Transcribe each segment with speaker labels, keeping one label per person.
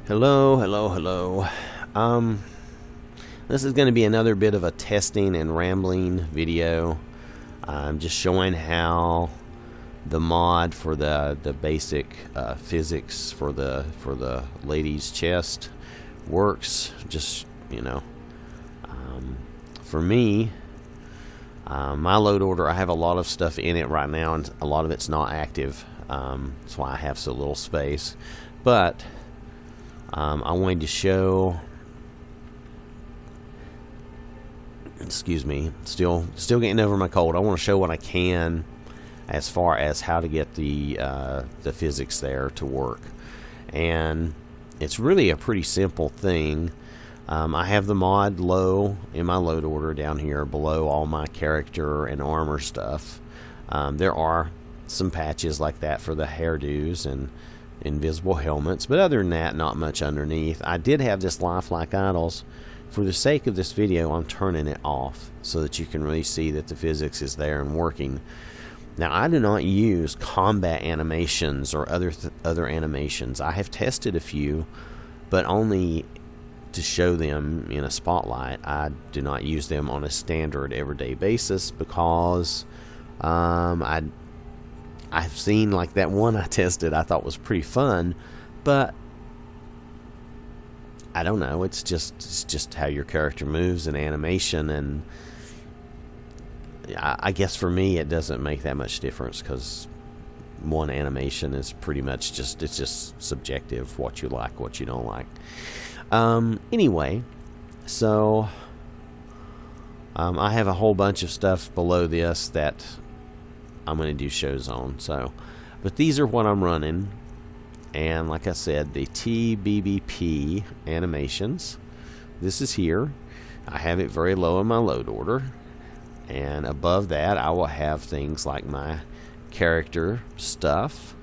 Speaker 1: Hello, hello, hello. This is going to be another bit of a testing and rambling video. I'm just showing how the mod for the basic physics for the lady's chest works. Just for me, my load order, I have a lot of stuff in it right now, and a lot of it's not active. That's why I have so little space. But I wanted to show, excuse me, still getting over my cold. I want to show what I can as far as how to get the physics there to work. And it's really a pretty simple thing. I have the mod low in my load order down here below all my character and armor stuff. There are some patches like that for the hairdos and invisible helmets, but other than that, not much underneath. I did have this lifelike idols. For the sake of this video, I'm turning it off so that you can really see that the physics is there and working. Now, I do not use combat animations or other animations. I have tested a few, but only to show them in a spotlight. I do not use them on a standard everyday basis because I've seen, like, that one I tested I thought was pretty fun, but I don't know, it's just how your character moves in animation, and I guess for me it doesn't make that much difference because one animation is pretty much it's just subjective, what you like, what you don't like. Anyway, so I have a whole bunch of stuff below this that I'm going to do shows on. But these are what I'm running, and like I said, the TBBP animations. This is here. I have it very low in my load order, and above that I will have things like my character stuff.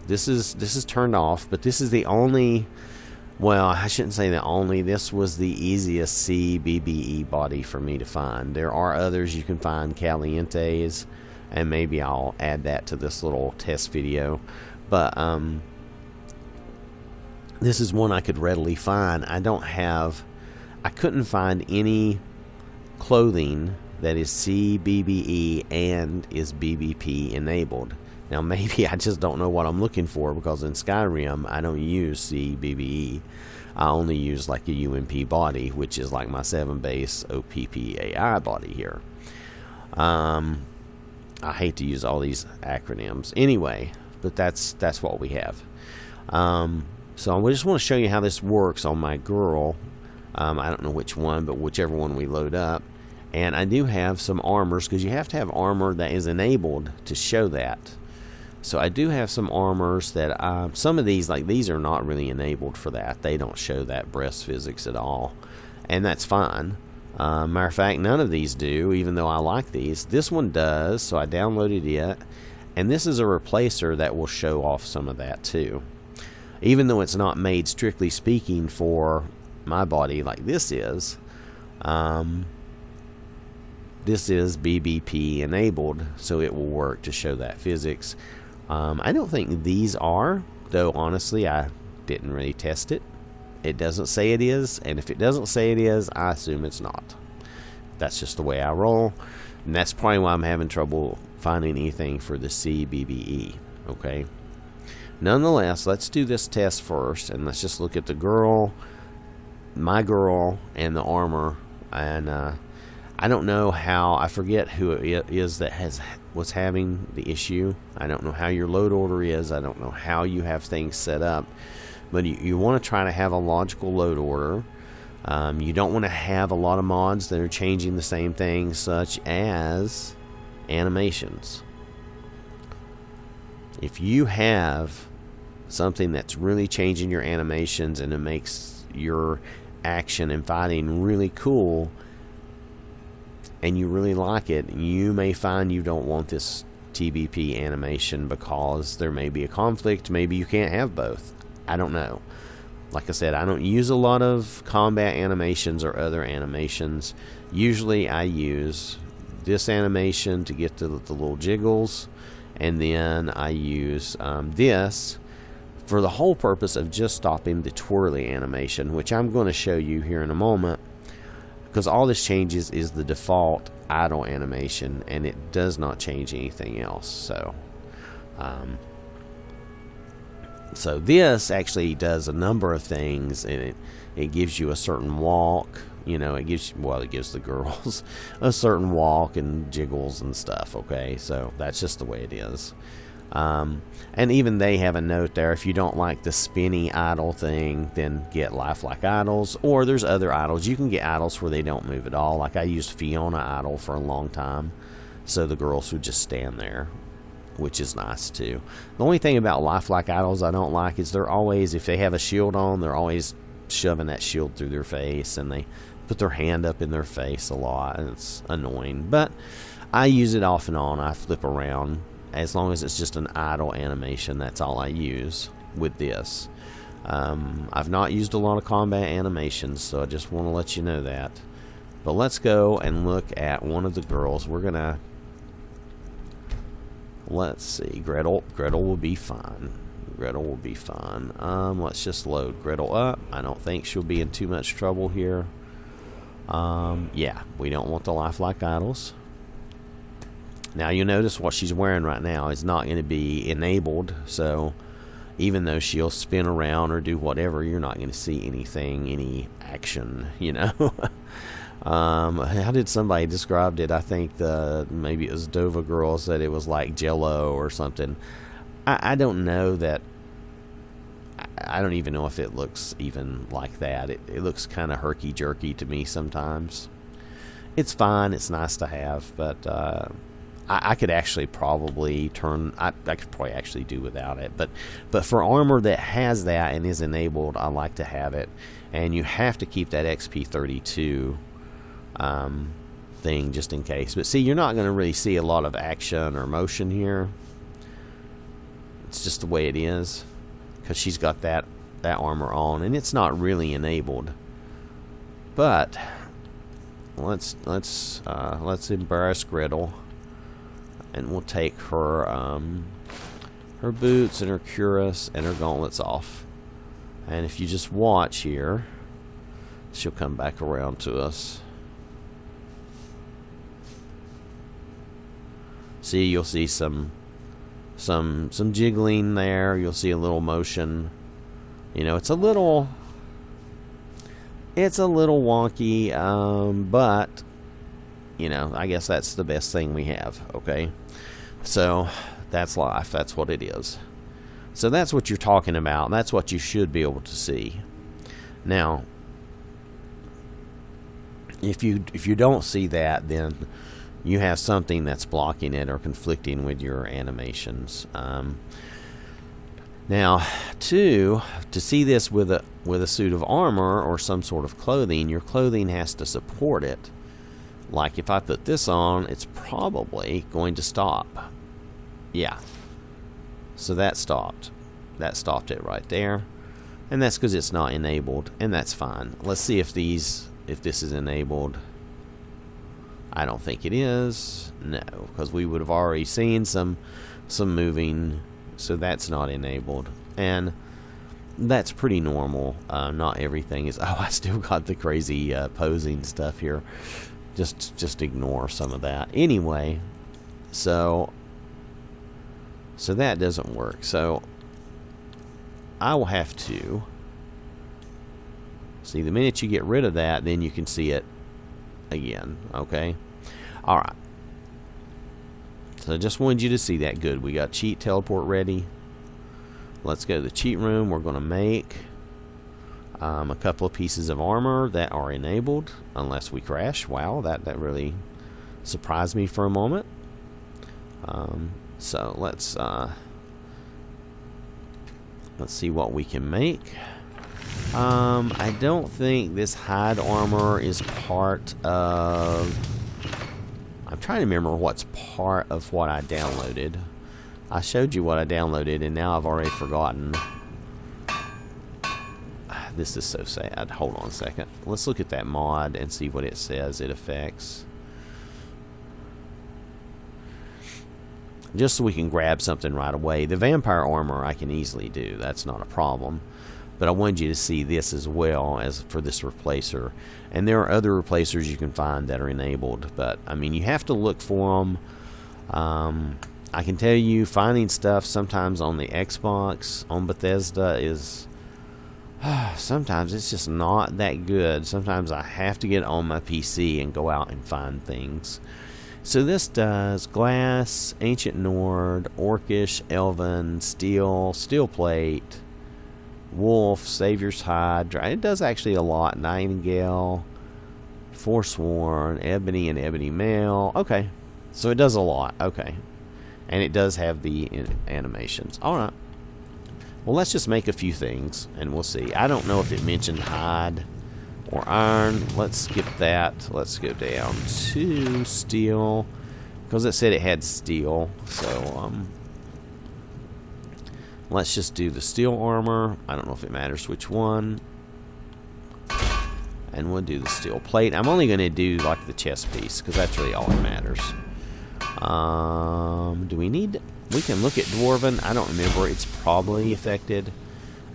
Speaker 1: This is turned off, but this is the only, well, I shouldn't say the only, this was the easiest CBBE body for me to find. There are others you can find, Calientes, and maybe I'll add that to this little test video, but this is one I could readily find. I couldn't find any clothing that is CBBE and is BBP enabled. Now, maybe I just don't know what I'm looking for, because in Skyrim I don't use CBBE. I only use like a UMP body, which is like my 7 base OPPAI body here. I hate to use all these acronyms anyway, but that's what we have. So I just want to show you how this works on my girl. I don't know which one, but whichever one we load up. And I do have some armors, because you have to have armor that is enabled to show that. So I do have some armors that some of these, like these, are not really enabled for that. They don't show that breast physics at all, and that's fine. Matter of fact, none of these do, even though I like these. This one does, so I downloaded it, and this is a replacer that will show off some of that too. Even though it's not made, strictly speaking, for my body like this is. This is BBP enabled, so it will work to show that physics. I don't think these are, though honestly I didn't really test it. It doesn't say it is, and if it doesn't say it is, I assume it's not. That's just the way I roll, and that's probably why I'm having trouble finding anything for the CBBE. Okay. Nonetheless, let's do this test first, and let's just look at the girl, my girl, and the armor. And I don't know how, I forget who it is that was having the issue. I don't know how your load order is. I don't know how you have things set up. But you want to try to have a logical load order. You don't want to have a lot of mods that are changing the same thing, such as animations. If you have something that's really changing your animations and it makes your action and fighting really cool, and you really like it, you may find you don't want this TBP animation because there may be a conflict. Maybe you can't have both. I don't know. Like I said, I don't use a lot of combat animations or other animations. Usually I use this animation to get the little jiggles, and then I use this for the whole purpose of just stopping the twirly animation, which I'm going to show you here in a moment, because all this changes is the default idle animation, and it does not change anything else. So this actually does a number of things, and it gives you a certain walk. It gives the girls a certain walk and jiggles and stuff. Okay, so that's just the way it is. And even they have a note there: if you don't like the spinny idle thing, then get lifelike idles, or there's other idles. You can get idles where they don't move at all. Like I used Fiona idle for a long time, so the girls would just stand there, which is nice too. The only thing about lifelike idles I don't like is they're always, if they have a shield on, they're always shoving that shield through their face, and they put their hand up in their face a lot, and it's annoying. But I use it off and on. I flip around. As long as it's just an idle animation, that's all I use with this. I've not used a lot of combat animations, so I just want to let you know that. But let's go and look at one of the girls. We're gonna, let's see, Gretel will be fine. Gretel will be fine. Let's just load Gretel up. I don't think she'll be in too much trouble here. Yeah, we don't want the lifelike idols. Now you'll notice what she's wearing right now is not going to be enabled, so even though she'll spin around or do whatever, you're not going to see any action, How did somebody describe it? I think maybe it was Dova Girl said it was like Jello or something. I don't know that. I don't even know if it looks even like that. It looks kind of herky-jerky to me sometimes. It's fine. It's nice to have, but I could actually probably I could probably actually do without it. But for armor that has that and is enabled, I like to have it. And you have to keep that XP32 thing just in case. But see, you're not going to really see a lot of action or motion here. It's just the way it is, because she's got that armor on, and it's not really enabled. But let's embarrass Gretel, and we'll take her her boots and her cuirass and her gauntlets off. And if you just watch here, she'll come back around to us. See, you'll see some jiggling there. You'll see a little motion. It's a little wonky, but I guess that's the best thing we have. Okay, so that's life. That's what it is. So that's what you're talking about. That's what you should be able to see. Now, if you don't see that, then you have something that's blocking it or conflicting with your animations. Now, to see this with a suit of armor or some sort of clothing, your clothing has to support it. Like if I put this on, it's probably going to stop. Yeah. So that stopped. That stopped it right there. And that's because it's not enabled, and that's fine. Let's see if this is enabled. I don't think it is. No, because we would have already seen some moving, so that's not enabled. And that's pretty normal. Not everything is. Oh, I still got the crazy posing stuff here. Just ignore some of that. Anyway, so that doesn't work. So I will have to see, the minute you get rid of that, then you can see it again. Okay, all right. So I just wanted you to see that. Good. We got cheat teleport ready. Let's go to the cheat room. We're going to make a couple of pieces of armor that are enabled unless we crash. Wow, that really surprised me for a moment. So let's see what we can make. I don't think this hide armor is part of... I'm trying to remember what's part of what I downloaded. I showed you what I downloaded, and now I've already forgotten. This is so sad. Hold on a second. Let's look at that mod and see what it says it affects. just so we can grab something right away. The vampire armor I can easily do. That's not a problem. But I wanted you to see this as well as for this replacer. And there are other replacers you can find that are enabled. But, I mean, you have to look for them. I can tell you, finding stuff sometimes on the Xbox, on Bethesda, is... sometimes it's just not that good. Sometimes I have to get on my PC and go out and find things. So this does glass, ancient Nord, orcish, elven, steel, steel plate, wolf, savior's hide. It does actually a lot. Nightingale, forsworn, ebony and ebony mail. Okay, so it does a lot. Okay, and it does have the animations. All right. Well, let's just make a few things, and we'll see. I don't know if it mentioned hide or iron. Let's skip that. Let's go down to steel, because it said it had steel. So, let's just do the steel armor. I don't know if it matters which one. And we'll do the steel plate. I'm only going to do, like, the chest piece, because that's really all that matters. Do we need... We can look at Dwarven. I don't remember. It's probably affected.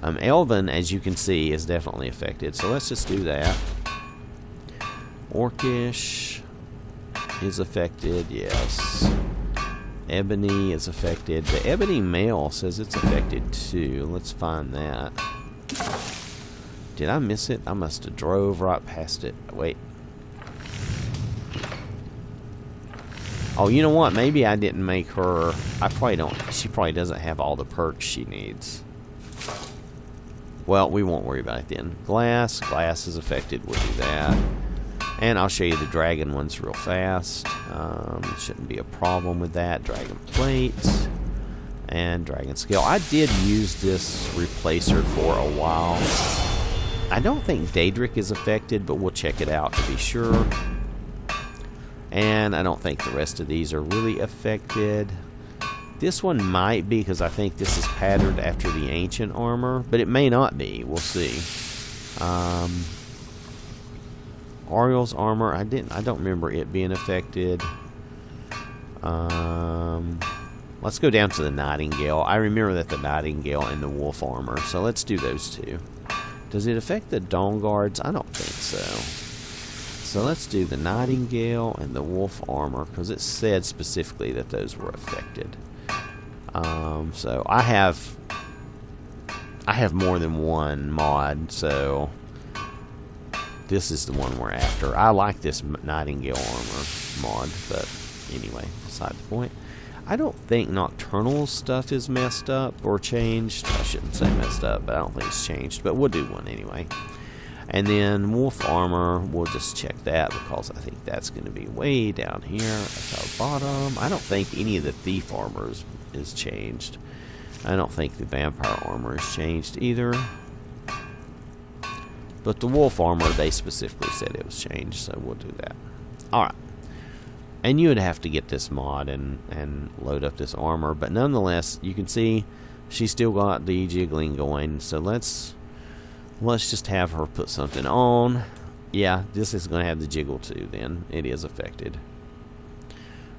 Speaker 1: Elven, as you can see, is definitely affected. So let's just do that. Orcish is affected. Yes. Ebony is affected. The ebony mail says it's affected too. Let's find that. Did I miss it? I must have drove right past it. Wait. Oh, you know what? Maybe I didn't make her... I probably don't... She probably doesn't have all the perks she needs. Well, we won't worry about it then. Glass. Glass is affected. We'll do that. And I'll show you the dragon ones real fast. Shouldn't be a problem with that. Dragon plate. And dragon scale. I did use this replacer for a while. I don't think Daedric is affected, but we'll check it out to be sure. And I don't think the rest of these are really affected. This one might be, because I think this is patterned after the ancient armor, but it may not be. We'll see. Ariel's armor, I don't remember it being affected. Let's go down to the Nightingale. I remember that the Nightingale and the wolf armor, so let's do those two. Does it affect the Dawn Guards? I don't think so. So let's do the Nightingale and the wolf armor, because it said specifically that those were affected. So I have more than one mod, so this is the one we're after. I like this Nightingale armor mod, but anyway, beside the point. I don't think Nocturnal stuff is messed up or changed. I shouldn't say messed up, but I don't think it's changed, but we'll do one anyway. And then wolf armor, we'll just check that, because I think that's going to be way down here at the bottom. I don't think any of the thief armor is changed. I don't think the vampire armor is changed either. But the wolf armor, they specifically said it was changed, so we'll do that. Alright. And you would have to get this mod and load up this armor. But nonetheless, you can see she's still got the jiggling going. So let's just have her put something on. Yeah, this is going to have the jiggle too then. It is affected.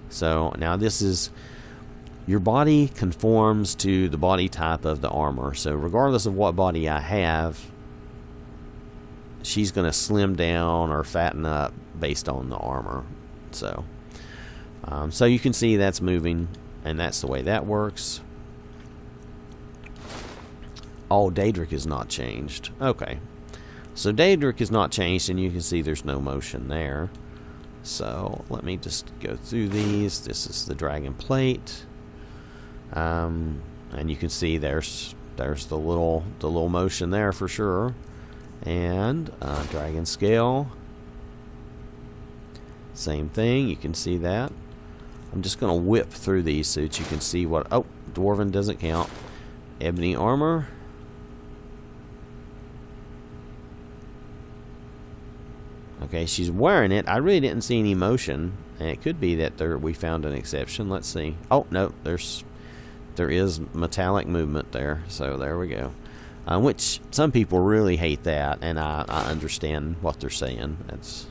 Speaker 1: So now this is... Your body conforms to the body type of the armor. So regardless of what body I have, she's going to slim down or fatten up based on the armor. So you can see that's moving, and that's the way that works. Oh, Daedric is not changed. Okay. So Daedric is not changed, and you can see there's no motion there. So let me just go through these. This is the dragon plate. And you can see there's the little motion there for sure. And dragon scale. Same thing. You can see that. I'm just going to whip through these so that you can see what... Oh, Dwarven doesn't count. Ebony armor. Okay, she's wearing it. I really didn't see any motion. And it could be that we found an exception. Let's see. Oh, no. There is metallic movement there. So there we go. Which some people really hate that. And I understand what they're saying. That's...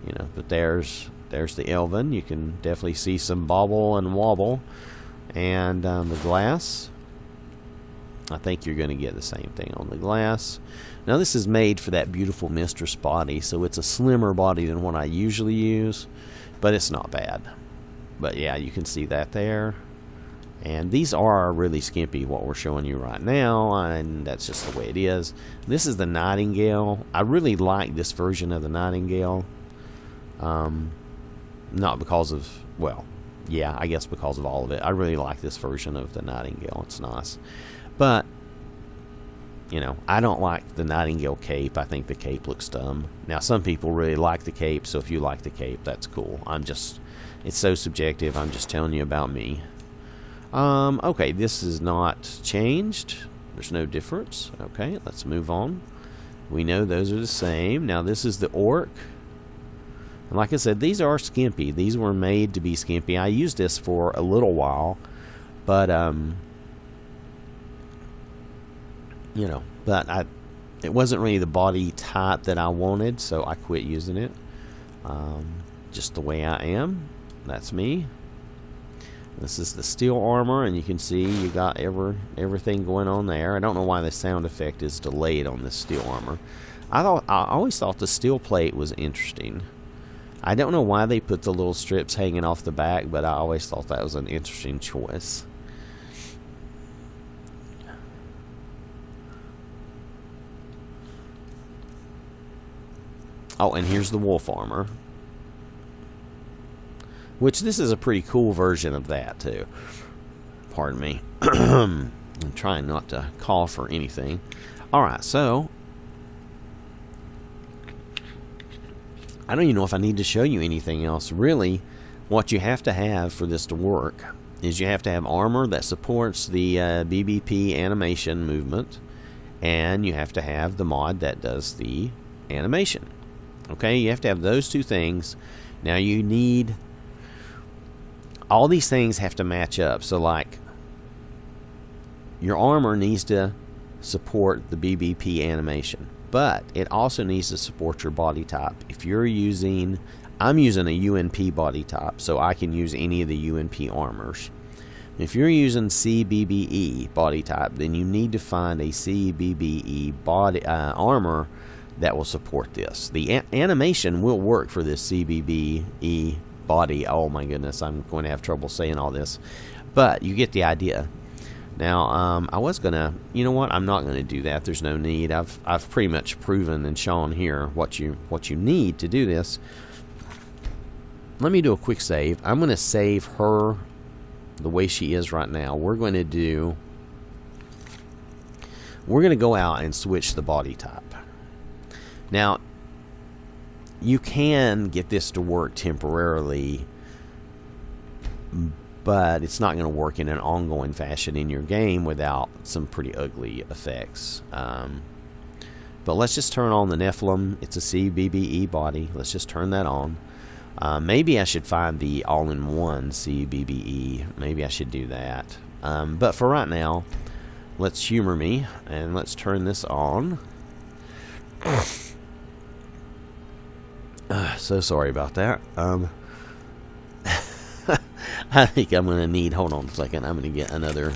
Speaker 1: You know, but there's the Elven. You can definitely see some bobble and wobble. And the glass, I think you're going to get the same thing on the glass. Now this is made for that beautiful mistress body, so it's a slimmer body than what I usually use, but it's not bad. But yeah, you can see that there. And these are really skimpy, what we're showing you right now, and that's just the way it is. This is the Nightingale. I really like this version of the Nightingale. Not because of, well, yeah, I guess because of all of it. I really like this version of the Nightingale. It's nice. But, you know, I don't like the Nightingale cape. I think the cape looks dumb. Now, some people really like the cape, so if you like the cape, that's cool. It's so subjective. I'm just telling you about me. Okay, this is not changed. There's no difference. Okay, let's move on. We know those are the same. Now, this is the Orc. And like I said, these are skimpy. These were made to be skimpy. I used this for a little while, but you know, it wasn't really the body type that I wanted, so I quit using it. Just the way I am. That's me. This is the steel armor, and you can see you got everything going on there. I don't know why the sound effect is delayed on this steel armor. I always thought the steel plate was interesting. I don't know why they put the little strips hanging off the back, but I always thought that was an interesting choice. Oh, and here's the wolf armor. Which this is a pretty cool version of that, too. Pardon me. I'm trying not to cough or anything. Alright, so I don't even know if I need to show you anything else. Really, what you have to have for this to work is you have to have armor that supports the BBP animation movement, and you have to have the mod that does the animation. Okay, you have to have those two things. Now you need, all these things have to match up. So like, your armor needs to support the BBP animation, but it also needs to support your body type. If you're using, I'm using a UNP body type, so I can use any of the UNP armors. If you're using CBBE body type, then you need to find a CBBE body armor that will support this. The animation will work for this CBBE body. Oh my goodness, I'm going to have trouble saying all this, but you get the idea. Now, I was gonna, you know what? I'm not gonna do that. There's no need. I've pretty much proven and shown here what you need to do this. Let me do a quick save. I'm gonna save her the way she is right now. We're gonna go out and switch the body type. Now, you can get this to work temporarily, but it's not going to work in an ongoing fashion in your game without some pretty ugly effects. But let's just turn on the Nephilim. It's a CBBE body. Let's just turn that on. Maybe I should find the all-in-one CBBE. Maybe I should do that. But for right now, let's humor me, and let's turn this on. So sorry about that. I think I'm going to need, hold on a second, I'm going to get another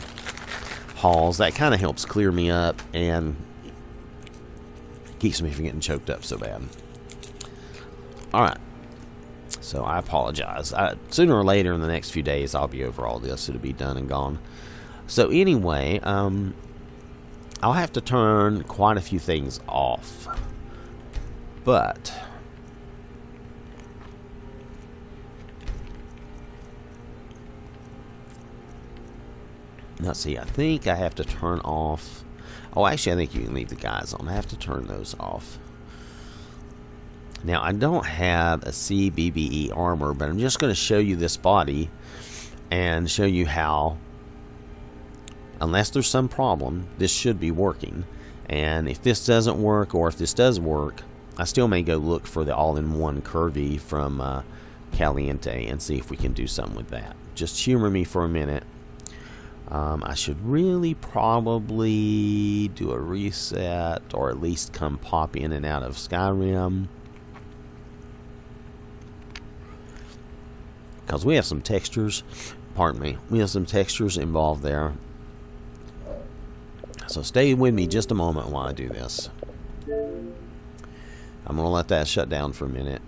Speaker 1: Halls. That kind of helps clear me up and keeps me from getting choked up so bad. Alright, so I apologize. Sooner or later in the next few days, I'll be over all this. It'll be done and gone. So anyway, I'll have to turn quite a few things off. But let's see, I think I have to turn off. Oh, actually, I think you can leave the guys on. I have to turn those off. Now, I don't have a CBBE armor, but I'm just going to show you this body and show you how, unless there's some problem, this should be working. And if this doesn't work, or if this does work, I still may go look for the all-in-one curvy from Caliente and see if we can do something with that. Just humor me for a minute. I should really probably do a reset, or at least come pop in and out of Skyrim, because we have some textures Pardon me. We have some textures involved there. So stay with me just a moment while I do this. I'm going to let that shut down for a minute.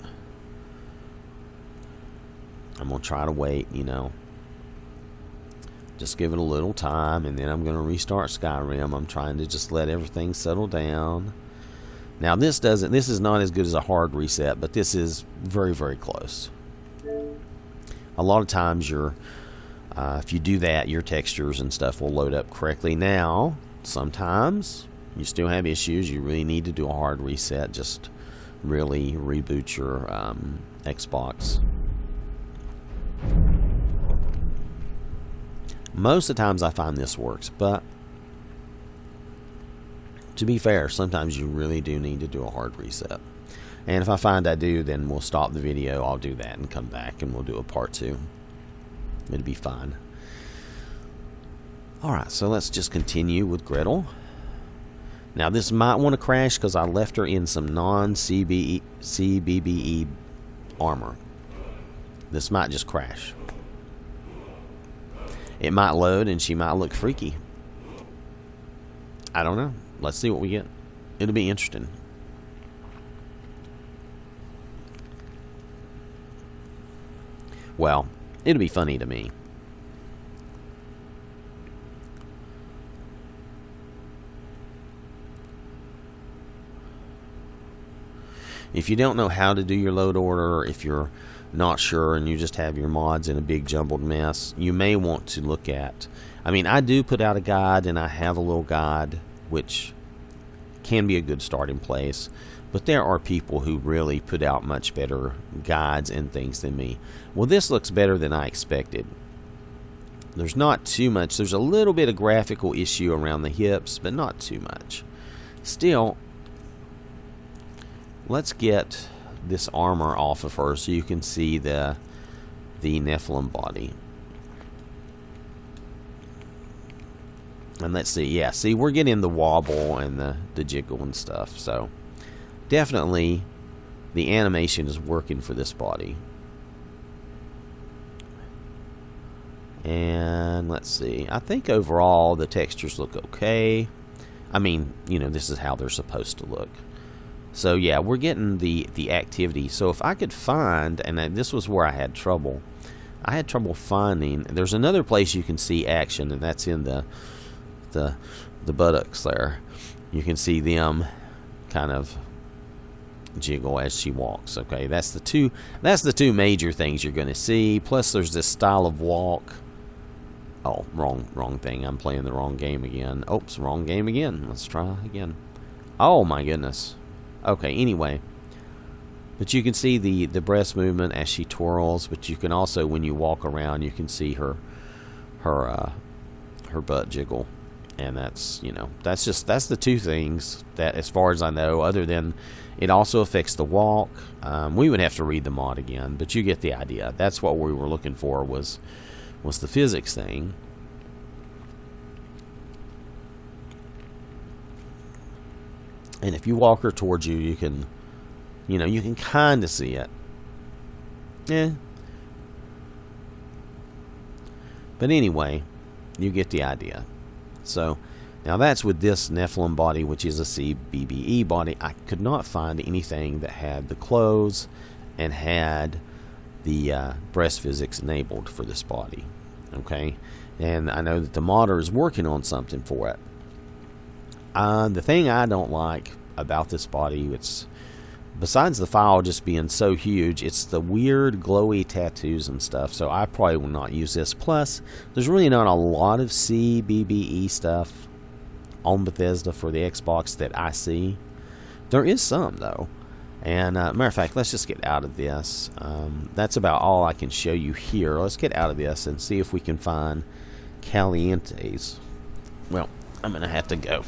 Speaker 1: I'm going to try to wait, you know. Just give it a little time, and then I'm going to restart Skyrim. I'm trying to just let everything settle down. Now this is not as good as a hard reset, but this is very, very close. A lot of times if you do that, your textures and stuff will load up correctly. Now, sometimes you still have issues. You really need to do a hard reset. Just really reboot your Xbox. Most of the times I find this works, but to be fair, sometimes you really do need to do a hard reset. And if I find I do, then we'll stop the video. I'll do that and come back and we'll do a part 2. It'll be fine. Alright, so let's just continue with Gretel. Now this might want to crash because I left her in some non-CBBE armor. This might just crash. It might load and she might look freaky. I don't know. Let's see what we get. It'll be interesting. Well, it'll be funny to me. If you don't know how to do your load order, if you're not sure and you just have your mods in a big jumbled mess, you may want to look at, I mean, I do put out a guide, and I have a little guide which can be a good starting place, but there are people who really put out much better guides and things than me. Well, this looks better than I expected. There's not too much. There's a little bit of graphical issue around the hips, but not too much. Still, let's get this armor off of her so you can see the Nephilim body. And let's see, yeah, see, we're getting the wobble and the jiggle and stuff. So definitely the animation is working for this body. And let's see, I think overall the textures look okay. I mean, you know, this is how they're supposed to look. So yeah, we're getting the activity. So if I could find, and this was where I had trouble. I had trouble finding. There's another place you can see action, and that's in the buttocks there. You can see them kind of jiggle as she walks. Okay, that's the two major things you're going to see. Plus, there's this style of walk. Oh, wrong thing. I'm playing the wrong game again. Oops, wrong game again. Let's try again. Oh my goodness. Okay, anyway, but you can see the breast movement as she twirls, but you can also, when you walk around, you can see her butt jiggle. And that's, you know, that's the two things that, as far as I know, other than it also affects the walk. We would have to read the mod again, but you get the idea. That's what we were looking for, was the physics thing. And if you walk her towards you, you can kind of see it. Yeah. But anyway, you get the idea. So, now that's with this Nephilim body, which is a CBBE body. I could not find anything that had the clothes and had the breast physics enabled for this body. Okay? And I know that the modder is working on something for it. The thing I don't like about this body, it's, besides the file just being so huge, it's the weird glowy tattoos and stuff. So I probably will not use this. Plus, there's really not a lot of CBBE stuff on Bethesda for the Xbox that I see. There is some, though. And matter of fact, let's just get out of this. That's about all I can show you here. Let's get out of this and see if we can find Calientes. Well, I'm going to have to go.